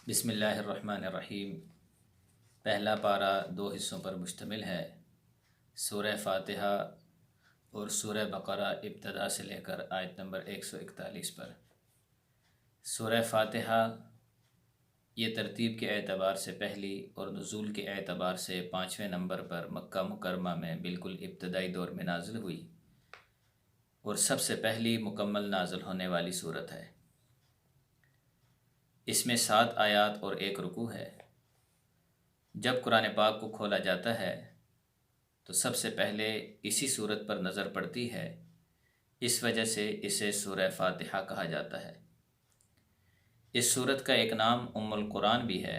بسم اللہ الرحمن الرحیم۔ پہلا پارہ دو حصوں پر مشتمل ہے۔ سورہ فاتحہ اور سورہ بقرہ ابتدا سے لے کر آیت نمبر 141 پر۔ سورہ فاتحہ یہ ترتیب کے اعتبار سے پہلی اور نزول کے اعتبار سے 5ویں نمبر پر مکہ مکرمہ میں بالکل ابتدائی دور میں نازل ہوئی اور سب سے پہلی مکمل نازل ہونے والی صورت ہے۔ اس میں 7 آیات اور 1 رکوع ہے۔ جب قرآن پاک کو کھولا جاتا ہے تو سب سے پہلے اسی صورت پر نظر پڑتی ہے، اس وجہ سے اسے سورہ فاتحہ کہا جاتا ہے۔ اس صورت کا ایک نام ام القرآن بھی ہے،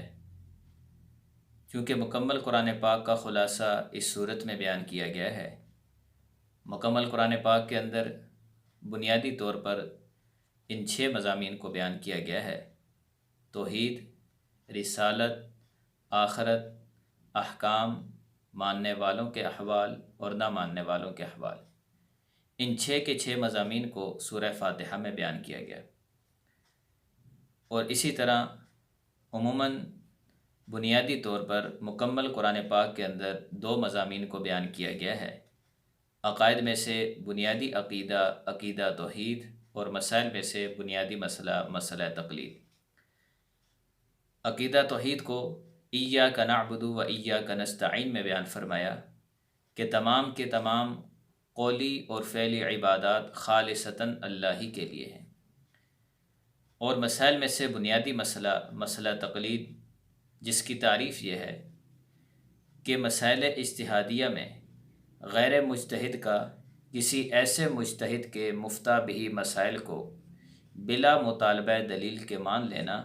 کیونکہ مکمل قرآن پاک کا خلاصہ اس صورت میں بیان کیا گیا ہے۔ مکمل قرآن پاک کے اندر بنیادی طور پر ان 6 مضامین کو بیان کیا گیا ہے: توحید، رسالت، آخرت، احکام، ماننے والوں کے احوال اور نہ ماننے والوں کے احوال۔ ان 6 کے 6 مضامین کو سورہ فاتحہ میں بیان کیا گیا، اور اسی طرح عموماً بنیادی طور پر مکمل قرآن پاک کے اندر 2 مضامین کو بیان کیا گیا ہے۔ عقائد میں سے بنیادی عقیدہ توحید، اور مسائل میں سے بنیادی مسئلہ تقلید۔ عقیدہ توحید کو ایاک نعبد و ایاک نستعین میں بیان فرمایا کہ تمام کے تمام قولی اور فعلی عبادات خالصتاً اللہ ہی کے لیے ہیں، اور مسائل میں سے بنیادی مسئلہ تقلید، جس کی تعریف یہ ہے کہ مسائل اجتہادیہ میں غیر مجتہد کا کسی ایسے مجتہد کے مفتہ بہ مسائل کو بلا مطالبہ دلیل کے مان لینا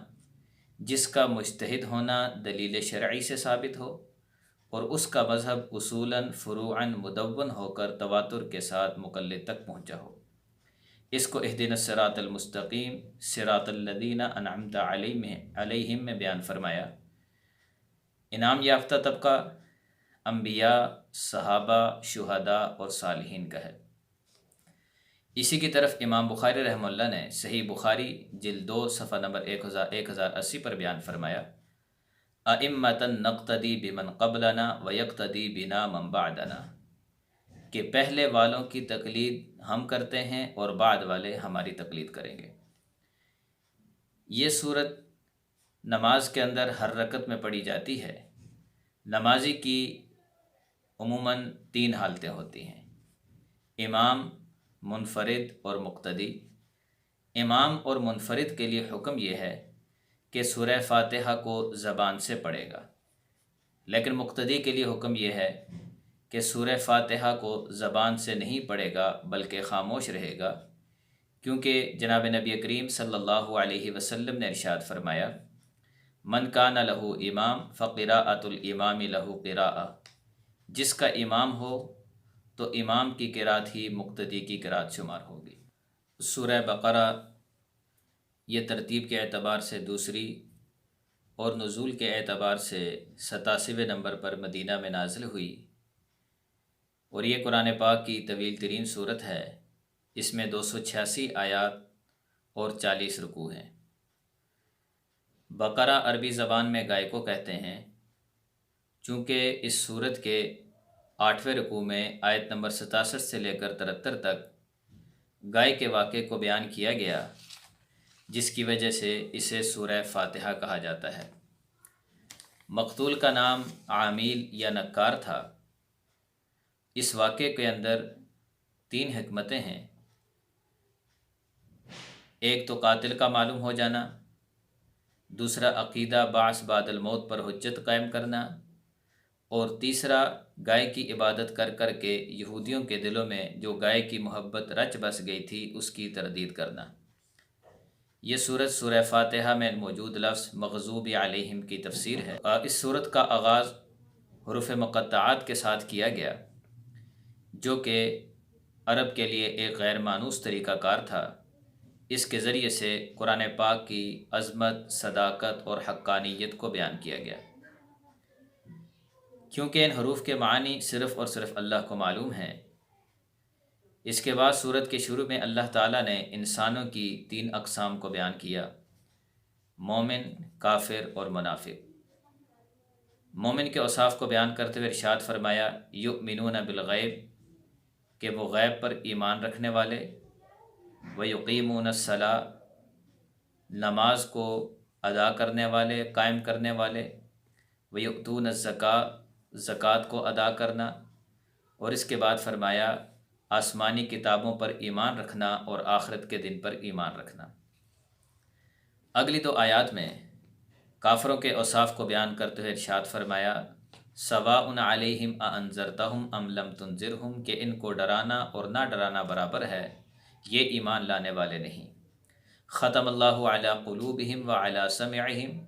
جس کا مجتہد ہونا دلیل شرعی سے ثابت ہو اور اس کا مذہب اصولاً فروعاً مدون ہو کر تواتر کے ساتھ مقلد تک پہنچا ہو۔ اس کو اہدنا الصراط المستقیم صراط الذین انعمت علیہم میں بیان فرمایا۔ انعام یافتہ طبقہ انبیاء، صحابہ، شہداء اور صالحین کا ہے۔ اسی کی طرف امام بخاری رحمہ اللہ نے صحیح بخاری جلد 2 صفحہ نمبر 1080 پر بیان فرمایا: ائمۃ نقتدی بمن قبلنا ویقتدی بنا من بعدنا، کہ پہلے والوں کی تقلید ہم کرتے ہیں اور بعد والے ہماری تقلید کریں گے۔ یہ صورت نماز کے اندر ہر رکعت میں پڑھی جاتی ہے۔ نمازی کی عموماً 3 حالتیں ہوتی ہیں: امام، منفرد اور مقتدی۔ امام اور منفرد کے لیے حکم یہ ہے کہ سورہ فاتحہ کو زبان سے پڑھے گا، لیکن مقتدی کے لیے حکم یہ ہے کہ سورہ فاتحہ کو زبان سے نہیں پڑھے گا بلکہ خاموش رہے گا، کیونکہ جناب نبی کریم صلی اللہ علیہ وسلم نے ارشاد فرمایا: من کان لہ امام فقراءۃ الامام لہ قراءۃ، جس کا امام ہو تو امام کی قرات ہی مقتدی کی قرات شمار ہوگی۔ سورہ بقرہ یہ ترتیب کے اعتبار سے دوسری اور نزول کے اعتبار سے 87ویں نمبر پر مدینہ میں نازل ہوئی، اور یہ قرآن پاک کی طویل ترین صورت ہے۔ اس میں 286 آیات اور 40 رکوع ہیں۔ بقرہ عربی زبان میں گائے کو کہتے ہیں، چونکہ اس صورت کے 8ویں رکوع میں آیت نمبر 67 سے لے کر 73 تک گائے کے واقعے کو بیان کیا گیا، جس کی وجہ سے اسے سورہ فاتحہ کہا جاتا ہے۔ مقتول کا نام عامیل یا نکار تھا۔ اس واقعے کے اندر 3 حکمتیں ہیں: ایک تو قاتل کا معلوم ہو جانا، دوسرا عقیدہ بعث بعد الموت پر حجت قائم کرنا، اور تیسرا گائے کی عبادت کر کر کے یہودیوں کے دلوں میں جو گائے کی محبت رچ بس گئی تھی اس کی تردید کرنا۔ یہ صورت سورہ فاتحہ میں موجود لفظ مغضوب علیہم کی تفسیر ہے۔ اس صورت کا آغاز حروف مقطعات کے ساتھ کیا گیا، جو کہ عرب کے لیے ایک غیر مانوس طریقہ کار تھا۔ اس کے ذریعے سے قرآن پاک کی عظمت، صداقت اور حقانیت کو بیان کیا گیا، کیونکہ ان حروف کے معنی صرف اور صرف اللہ کو معلوم ہیں۔ اس کے بعد سورت کے شروع میں اللہ تعالیٰ نے انسانوں کی 3 اقسام کو بیان کیا: مومن، کافر اور منافق۔ مومن کے اوصاف کو بیان کرتے ہوئے ارشاد فرمایا یؤمنون بالغیب، کہ وہ غیب پر ایمان رکھنے والے، ویقیمون الصلاۃ، نماز کو ادا کرنے والے، قائم کرنے والے، ویؤتون الزکاۃ، زکوٰۃ کو ادا کرنا، اور اس کے بعد فرمایا آسمانی کتابوں پر ایمان رکھنا اور آخرت کے دن پر ایمان رکھنا۔ اگلی دو آیات میں کافروں کے اوصاف کو بیان کرتے ہوئے ارشاد فرمایا سواء علیہم اانذرتہم ام لم تنذرہم، کہ ان کو ڈرانا اور نہ ڈرانا برابر ہے، یہ ایمان لانے والے نہیں۔ ختم اللہ علی قلوبہم وعلی سمعہم،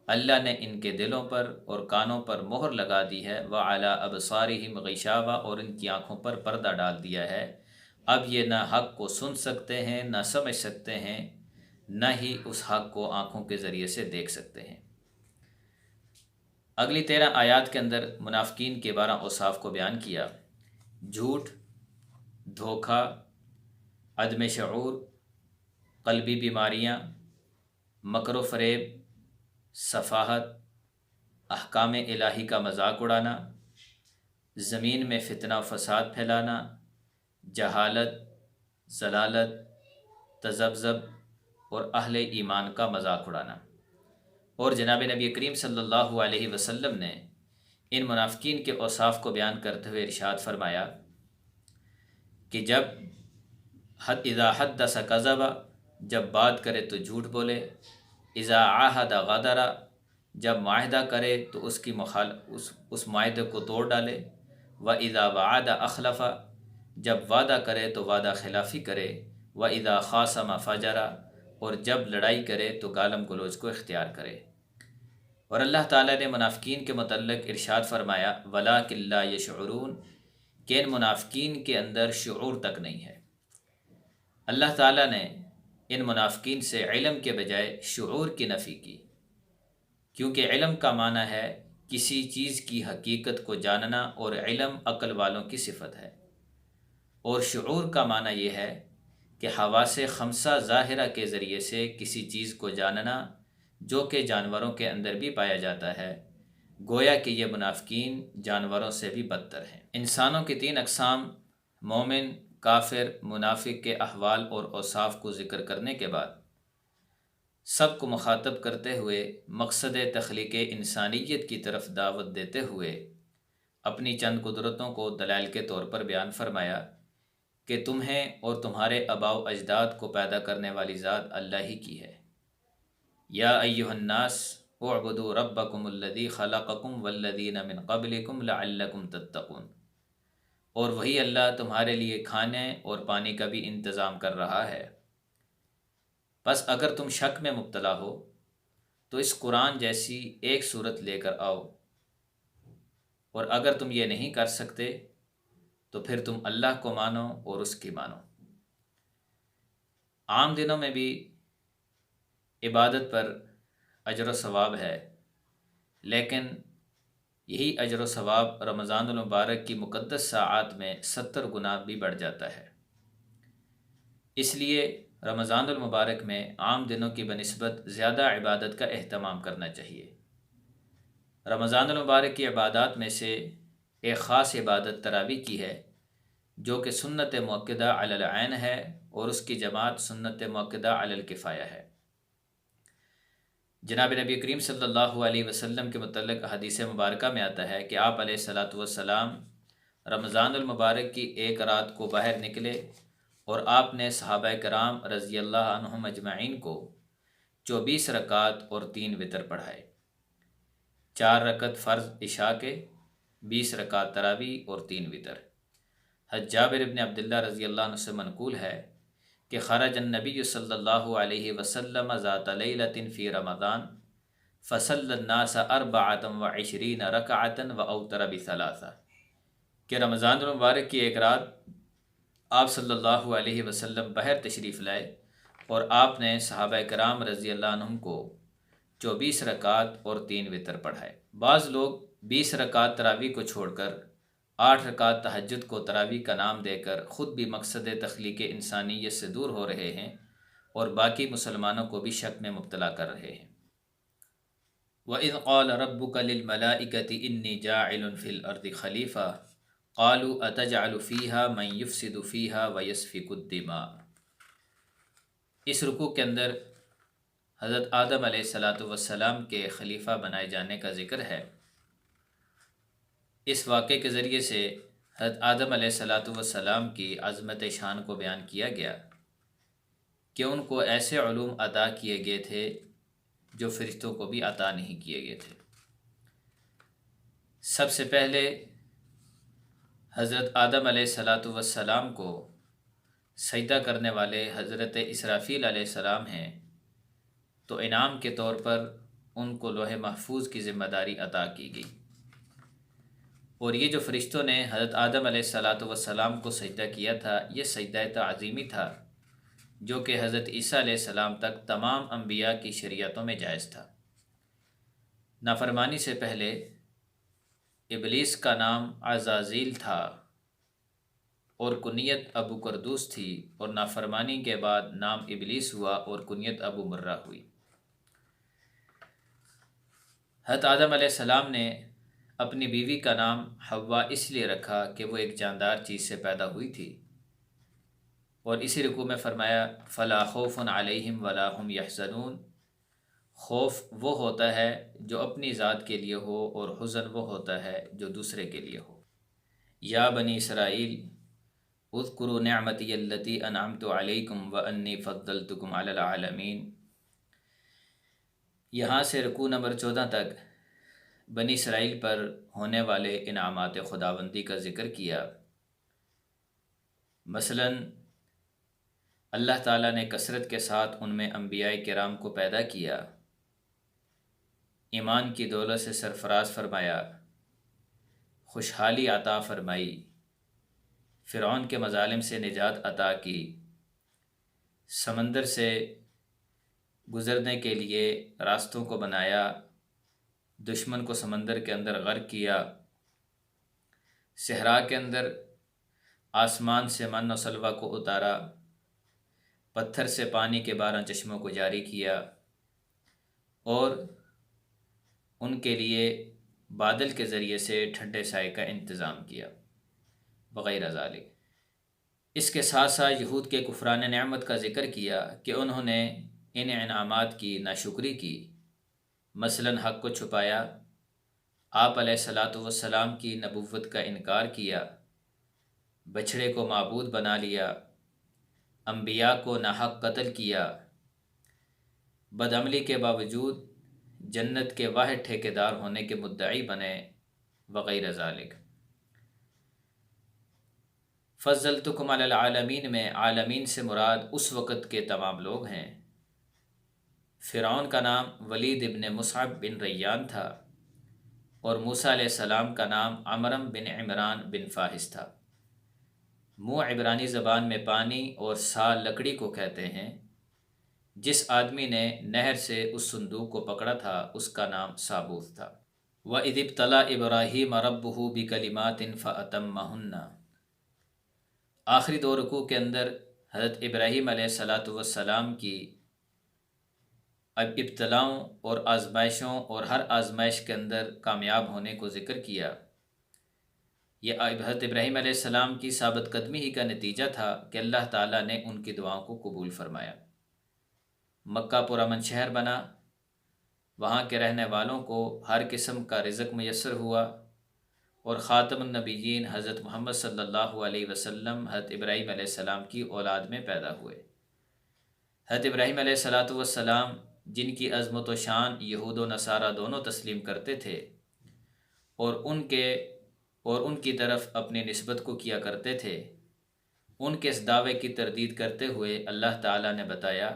اللہ نے ان کے دلوں پر اور کانوں پر مہر لگا دی ہے، وعلی ابصارہم غشاوہ، اور ان کی آنکھوں پر پردہ ڈال دیا ہے، اب یہ نہ حق کو سن سکتے ہیں، نہ سمجھ سکتے ہیں، نہ ہی اس حق کو آنکھوں کے ذریعے سے دیکھ سکتے ہیں۔ اگلی 13 آیات کے اندر منافقین کے 12 اوصاف کو بیان کیا: جھوٹ، دھوکہ، عدم شعور، قلبی بیماریاں، مکر و فریب، سفاہت، احکام الہی کا مذاق اڑانا، زمین میں فتنہ و فساد پھیلانا، جہالت، ضلالت، تذبذب اور اہل ایمان کا مذاق اڑانا۔ اور جناب نبی کریم صلی اللہ علیہ وسلم نے ان منافقین کے اوصاف کو بیان کرتے ہوئے ارشاد فرمایا کہ اذا حدث کذب، جب بات کرے تو جھوٹ بولے، اذا عاہد غدر، جب معاہدہ کرے تو اس معاہدے کو توڑ ڈالے، واذا وعد اخلف، جب وعدہ کرے تو وعدہ خلافی کرے، واذا خاصم فجر، اور جب لڑائی کرے تو گالم گلوچ کو اختیار کرے۔ اور اللہ تعالیٰ نے منافقین کے متعلق ارشاد فرمایا وَلَٰكِن لَا يَشْعُرُونَ، کہ ان منافقین کے اندر شعور تک نہیں ہے۔ اللہ تعالیٰ نے ان منافقین سے علم کے بجائے شعور کی نفی کی، کیونکہ علم کا معنی ہے کسی چیز کی حقیقت کو جاننا، اور علم عقل والوں کی صفت ہے، اور شعور کا معنی یہ ہے کہ حواس خمسہ ظاہرہ کے ذریعے سے کسی چیز کو جاننا، جو کہ جانوروں کے اندر بھی پایا جاتا ہے، گویا کہ یہ منافقین جانوروں سے بھی بدتر ہیں۔ انسانوں کی 3 اقسام مومن، کافر، منافق کے احوال اور اوصاف کو ذکر کرنے کے بعد سب کو مخاطب کرتے ہوئے مقصد تخلیق انسانیت کی طرف دعوت دیتے ہوئے اپنی چند قدرتوں کو دلائل کے طور پر بیان فرمایا کہ تمہیں اور تمہارے آباء و اجداد کو پیدا کرنے والی ذات اللہ ہی کی ہے۔ یا ایھا الناس اعبدوا ربکم الذی خلقکم والذین من قبلکم لعلکم تتقون، اور وہی اللہ تمہارے لیے کھانے اور پانی کا بھی انتظام کر رہا ہے، بس اگر تم شک میں مبتلا ہو تو اس قرآن جیسی ایک صورت لے کر آؤ، اور اگر تم یہ نہیں کر سکتے تو پھر تم اللہ کو مانو اور اس کی مانو۔ عام دنوں میں بھی عبادت پر اجر و ثواب ہے، لیکن یہی اجر و ثواب رمضان المبارک کی مقدس ساعات میں 70 گنا بھی بڑھ جاتا ہے۔ اس لیے رمضان المبارک میں عام دنوں کی بنسبت زیادہ عبادت کا اہتمام کرنا چاہیے۔ رمضان المبارک کی عبادات میں سے ایک خاص عبادت تراویح کی ہے، جو کہ سنت مؤکدہ علی العین ہے، اور اس کی جماعت سنت مؤکدہ علی الکفایہ ہے۔ جناب نبی کریم صلی اللہ علیہ وسلم کے متعلق حدیث مبارکہ میں آتا ہے کہ آپ علیہ الصلاۃ والسلام رمضان المبارک کی ایک رات کو باہر نکلے، اور آپ نے صحابہ کرام رضی اللہ عنہم اجمعین کو 24 رکعات اور 3 وتر پڑھائے، 4 رکعت فرض عشاء کے، 20 رکعت تراویح اور 3 وتر۔ حضرت جابر بن عبداللہ رضی اللہ عنہ سے منقول ہے کہ خرج النبی صلی اللہ علیہ وسلم ذات لیلۃ فی رمضان فصلی الناس 24 رکعۃ واوتر ب3، کہ رمضان المبارک کی ایک رات آپ صلی اللہ علیہ وسلم باہر تشریف لائے، اور آپ نے صحابہ کرام رضی اللہ عنہم کو 24 رکعات اور 3 وتر پڑھائے۔ بعض لوگ 20 رکعات تراویح کو چھوڑ کر 8 رکعت تہجد کو تراویح کا نام دے کر خود بھی مقصد تخلیق انسانیت سے دور ہو رہے ہیں، اور باقی مسلمانوں کو بھی شک میں مبتلا کر رہے ہیں۔ وَإِذْ قَالَ رَبُّكَ لِلْمَلَائِكَةِ إِنِّي جَاعِلٌ فِي الْأَرْضِ خَلِيفَةً قَالُوا أَتَجْعَلُ فِيهَا مَن يُفْسِدُ فِيهَا وَيَسْفِكُ الدِّمَاءَ۔ اس رکوع کے اندر حضرت آدم علیہ السلام کے خلیفہ بنائے جانے کا ذکر ہے۔ اس واقعے کے ذریعے سے حضرت آدم علیہ السلام کی عظمت شان کو بیان کیا گیا کہ ان کو ایسے علوم عطا کیے گئے تھے جو فرشتوں کو بھی عطا نہیں کیے گئے تھے۔ سب سے پہلے حضرت آدم علیہ السلام کو سجدہ کرنے والے حضرت اسرافیل علیہ السلام ہیں، تو انعام کے طور پر ان کو لوح محفوظ کی ذمہ داری عطا کی گئی، اور یہ جو فرشتوں نے حضرت آدم علیہ السلام کو سجدہ کیا تھا، یہ سجدہ تعظیمی تھا جو کہ حضرت عیسیٰ علیہ السلام تک تمام انبیاء کی شریعتوں میں جائز تھا۔ نافرمانی سے پہلے ابلیس کا نام عزازیل تھا اور کنیت ابو کردوس تھی، اور نافرمانی کے بعد نام ابلیس ہوا اور کنیت ابو مرہ ہوئی۔ حضرت آدم علیہ السلام نے اپنی بیوی کا نام حوا اس لیے رکھا کہ وہ ایک جاندار چیز سے پیدا ہوئی تھی، اور اسی رکوع میں فرمایا فلا خوف علیہم ولا هم یحزنون، خوف وہ ہوتا ہے جو اپنی ذات کے لیے ہو، اور حزن وہ ہوتا ہے جو دوسرے کے لیے ہو۔ یا بنی اسرائیل اذکروا نعمتی التی انعمت علیکم وانی فضلتکم علی العالمین۔ یہاں سے رکوع نمبر 14 تک بنی اسرائیل پر ہونے والے انعامات خداوندی کا ذکر کیا۔ مثلا اللہ تعالیٰ نے کثرت کے ساتھ ان میں انبیاء کرام کو پیدا کیا، ایمان کی دولت سے سرفراز فرمایا، خوشحالی عطا فرمائی، فرعون کے مظالم سے نجات عطا کی، سمندر سے گزرنے کے لیے راستوں کو بنایا، دشمن کو سمندر کے اندر غرق کیا، صحرا کے اندر آسمان سے من و سلوہ کو اتارا، پتھر سے پانی کے 12 چشموں کو جاری کیا، اور ان کے لیے بادل کے ذریعے سے ٹھنڈے سائے کا انتظام کیا وغیرہ ذالک۔ اس کے ساتھ ساتھ یہود کے کفران نعمت کا ذکر کیا کہ انہوں نے ان انعامات کی ناشکری کی، مثلا حق کو چھپایا، آپ علیہ السلام کی نبوت کا انکار کیا، بچھڑے کو معبود بنا لیا، انبیاء کو ناحق قتل کیا، بدعملی کے باوجود جنت کے واحد ٹھیکیدار ہونے کے مدعی بنے وغیرہ ذالک۔ فضلتکم علی العالمین میں عالمین سے مراد اس وقت کے تمام لوگ ہیں۔ فرعون کا نام ولید ابن مصعب بن ریان تھا، اور موسیٰ علیہ السلام کا نام عمرم بن عمران بن فاحش تھا۔ منہ عبرانی زبان میں پانی اور سا لکڑی کو کہتے ہیں۔ جس آدمی نے نہر سے اس صندوق کو پکڑا تھا اس کا نام سابوت تھا۔ وَإِذِ ابْتَلَىٰ إِبْرَاهِيمَ رَبُّهُ بِكَلِمَاتٍ فَأَتَمَّهُنَّ۔ آخری 2 رکوع کے اندر حضرت ابراہیم علیہ السلام کی ابتلاؤں اور آزمائشوں اور ہر آزمائش کے اندر کامیاب ہونے کو ذکر کیا۔ یہ حضرت ابراہیم علیہ السلام کی ثابت قدمی ہی کا نتیجہ تھا کہ اللہ تعالیٰ نے ان کی دعاؤں کو قبول فرمایا۔ مکہ پرامن شہر بنا، وہاں کے رہنے والوں کو ہر قسم کا رزق میسر ہوا، اور خاتم النبیین حضرت محمد صلی اللہ علیہ وسلم حضرت ابراہیم علیہ السلام کی اولاد میں پیدا ہوئے۔ حضرت ابراہیم علیہ السلام جن کی عظمت و شان یہود و نصارہ دونوں تسلیم کرتے تھے، اور ان کی طرف اپنی نسبت کو کیا کرتے تھے، ان کے اس دعوے کی تردید کرتے ہوئے اللہ تعالیٰ نے بتایا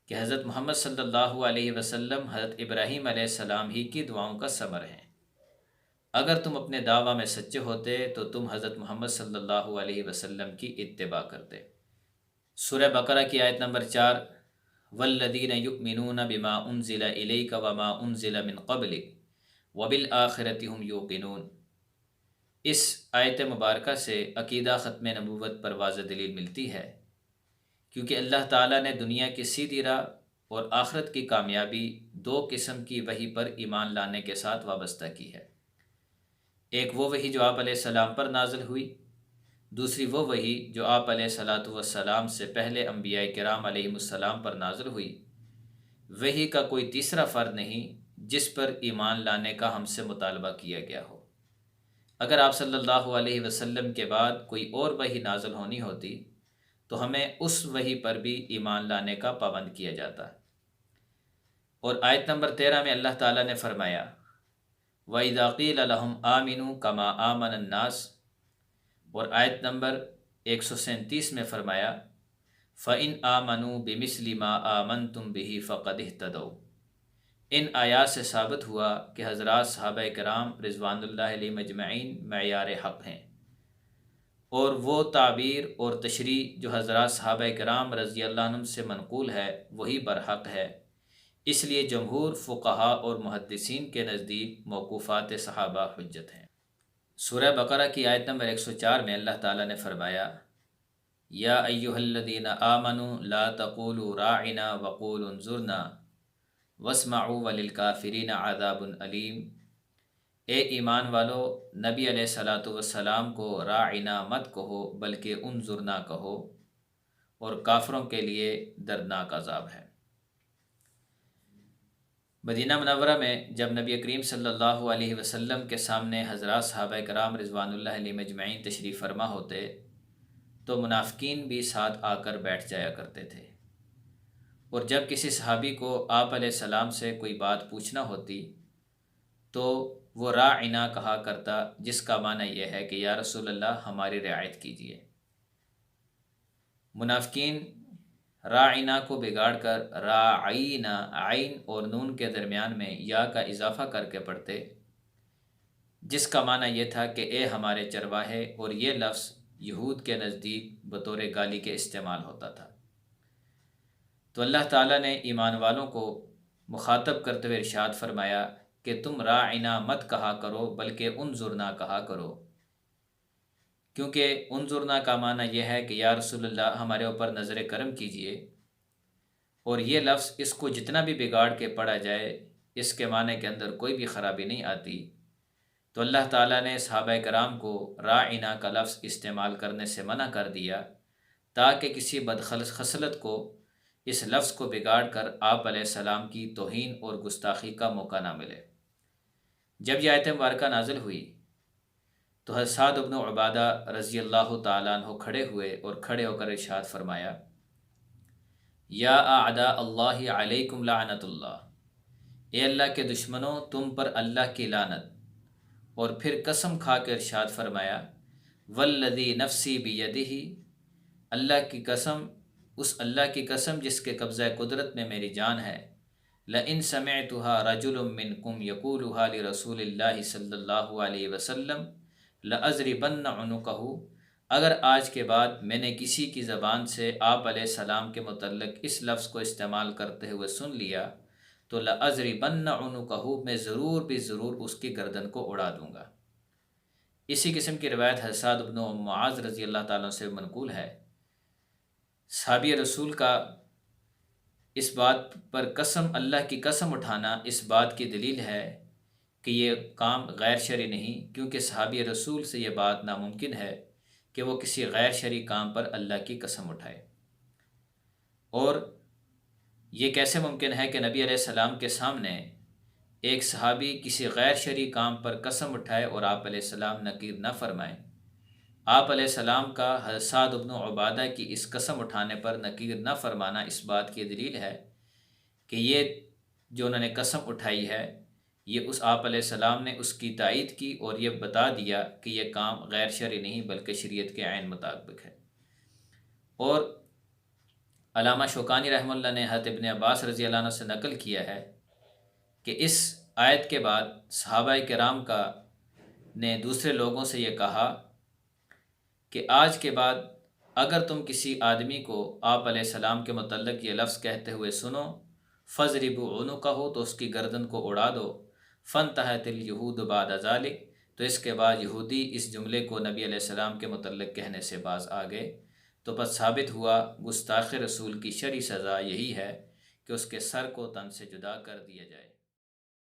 کہ حضرت محمد صلی اللہ علیہ وسلم حضرت ابراہیم علیہ السلام ہی کی دعاؤں کا ثمر ہیں۔ اگر تم اپنے دعویٰ میں سچے ہوتے تو تم حضرت محمد صلی اللہ علیہ وسلم کی اتباع کرتے۔ سورہ بقرہ کی آیت نمبر 4، والذین یؤمنون بما انزل الیک وما انزل من قبلک وبالآخرۃ ھم یوقنون۔ اس آیت مبارکہ سے عقیدہ ختم نبوت پر واضح دلیل ملتی ہے، کیونکہ اللہ تعالیٰ نے دنیا کی سیدھی راہ اور آخرت کی کامیابی دو قسم کی وحی پر ایمان لانے کے ساتھ وابستہ کی ہے۔ ایک وہ وحی جو آپ علیہ السلام پر نازل ہوئی، دوسری وہ وحی جو آپ علیہ الصلاۃ والسلام سے پہلے انبیاء کرام علیہم السلام پر نازل ہوئی۔ وحی کا کوئی تیسرا فرد نہیں جس پر ایمان لانے کا ہم سے مطالبہ کیا گیا ہو۔ اگر آپ صلی اللہ علیہ وسلم کے بعد کوئی اور وحی نازل ہونی ہوتی تو ہمیں اس وحی پر بھی ایمان لانے کا پابند کیا جاتا۔ اور آیت نمبر 13 میں اللہ تعالیٰ نے فرمایا وَإِذَا قِيلَ لَهُمْ آمِنُوا كَمَا آمَنَ النَّاسُ، اور آیت نمبر 137 میں فرمایا فَإِنْ آمَنُوا بِمِثْلِ مَا آمَنْتُمْ بِهِ فَقَدِ اهْتَدَوْا۔ ان آیات سے ثابت ہوا کہ حضرات صحابہ کرام رضوان اللہ علیہ مجمعین معیار حق ہیں، اور وہ تعبیر اور تشریح جو حضرات صحابہ کرام رضی اللہ عنہم سے منقول ہے وہی برحق ہے۔ اس لیے جمہور فقہا اور محدثین کے نزدیک موقوفات صحابہ حجت ہیں۔ سورہ بقرہ کی آیت نمبر 104 میں اللہ تعالیٰ نے فرمایا یا ایہا الذین آمنوا لا تقولوا راعنا وقولوا انظرنا واسمعوا وللکافرین عذاب علیم۔ اے ایمان والو، نبی علیہ الصلاۃ والسلام کو راعنا مت کہو بلکہ انظرنا کہو، اور کافروں کے لیے دردناک عذاب ہے۔ مدینہ منورہ میں جب نبی کریم صلی اللہ علیہ وسلم کے سامنے حضرات صحابہ کرام رضوان اللہ علیہ مجمعین تشریف فرما ہوتے تو منافقین بھی ساتھ آ کر بیٹھ جایا کرتے تھے، اور جب کسی صحابی کو آپ علیہ السلام سے کوئی بات پوچھنا ہوتی تو وہ راعنا کہا کرتا، جس کا معنی یہ ہے کہ یا رسول اللہ ہماری رعایت کیجیے۔ منافقین راعنا کو بگاڑ کر راعینا عین اور نون کے درمیان میں یا کا اضافہ کر کے پڑھتے، جس کا معنی یہ تھا کہ اے ہمارے چرواہے، اور یہ لفظ یہود کے نزدیک بطور گالی کے استعمال ہوتا تھا۔ تو اللہ تعالیٰ نے ایمان والوں کو مخاطب کرتے ہوئے ارشاد فرمایا کہ تم راعنا مت کہا کرو بلکہ انظرنا کہا کرو، کیونکہ انظرنا کا معنی یہ ہے کہ یا رسول اللہ ہمارے اوپر نظر کرم کیجئے، اور یہ لفظ اس کو جتنا بھی بگاڑ کے پڑھا جائے اس کے معنی کے اندر کوئی بھی خرابی نہیں آتی۔ تو اللہ تعالیٰ نے صحابہ کرام کو راعنا کا لفظ استعمال کرنے سے منع کر دیا تاکہ کسی خصلت کو اس لفظ کو بگاڑ کر آپ علیہ السلام کی توہین اور گستاخی کا موقع نہ ملے۔ جب یہ آیت مبارکہ نازل ہوئی تو حضرت سعد بن عبادہ رضی اللہ تعالیٰ عنہ کھڑے ہوئے اور کھڑے ہو کر ارشاد فرمایا یا اعداء اللہ علیکم لعنت اللہ، اے اللہ کے دشمنوں تم پر اللہ کی لعنت، اور پھر قسم کھا کے ارشاد فرمایا والذی نفسی بیدہ، اللہ کی قسم، اس اللہ کی قسم جس کے قبضہ قدرت میں میری جان ہے، لئن سمعتها رجل منکم یقولها لرسول اللہ صلی اللہ علیہ وسلم لأضربن عنقہ، اگر آج کے بعد میں نے کسی کی زبان سے آپ علیہ السلام کے متعلق اس لفظ کو استعمال کرتے ہوئے سن لیا تو لأضربن عنقہ، میں ضرور بھی ضرور اس کی گردن کو اڑا دوں گا۔ اسی قسم کی روایت حضرت سعد بن معاذ رضی اللہ تعالیٰ سے منقول ہے۔ صحابی رسول کا اس بات پر قسم، اللہ کی قسم اٹھانا اس بات کی دلیل ہے کہ یہ کام غیر شرعی نہیں، کیونکہ صحابی رسول سے یہ بات ناممکن ہے کہ وہ کسی غیر شرعی کام پر اللہ کی قسم اٹھائے۔ اور یہ کیسے ممکن ہے کہ نبی علیہ السلام کے سامنے ایک صحابی کسی غیر شرعی کام پر قسم اٹھائے اور آپ علیہ السلام نکیر نہ فرمائیں؟ آپ علیہ السلام کا حضرت سعد بن عبادہ کی اس قسم اٹھانے پر نکیر نہ فرمانا اس بات کی دلیل ہے کہ یہ جو انہوں نے قسم اٹھائی ہے یہ اس آپ علیہ السلام نے اس کی تائید کی اور یہ بتا دیا کہ یہ کام غیر شرعی نہیں بلکہ شریعت کے عین مطابق ہے۔ اور علامہ شوکانی رحمہ اللہ نے حضرت ابن عباس رضی اللہ عنہ سے نقل کیا ہے کہ اس آیت کے بعد صحابہ کرام کا نے دوسرے لوگوں سے یہ کہا کہ آج کے بعد اگر تم کسی آدمی کو آپ علیہ السلام کے متعلق یہ لفظ کہتے ہوئے سنو فَضْرِبُوا عُنُقَهُ، تو اس کی گردن کو اڑا دو، فَانْتَهَتِ الْيَهُودُ بَعْدَ ذَلِكَ، تو اس کے بعد یہودی اس جملے کو نبی علیہ السلام کے متعلق کہنے سے باز آ گئے۔ تو پس ثابت ہوا گستاخ رسول کی شرعی سزا یہی ہے کہ اس کے سر کو تن سے جدا کر دیا جائے۔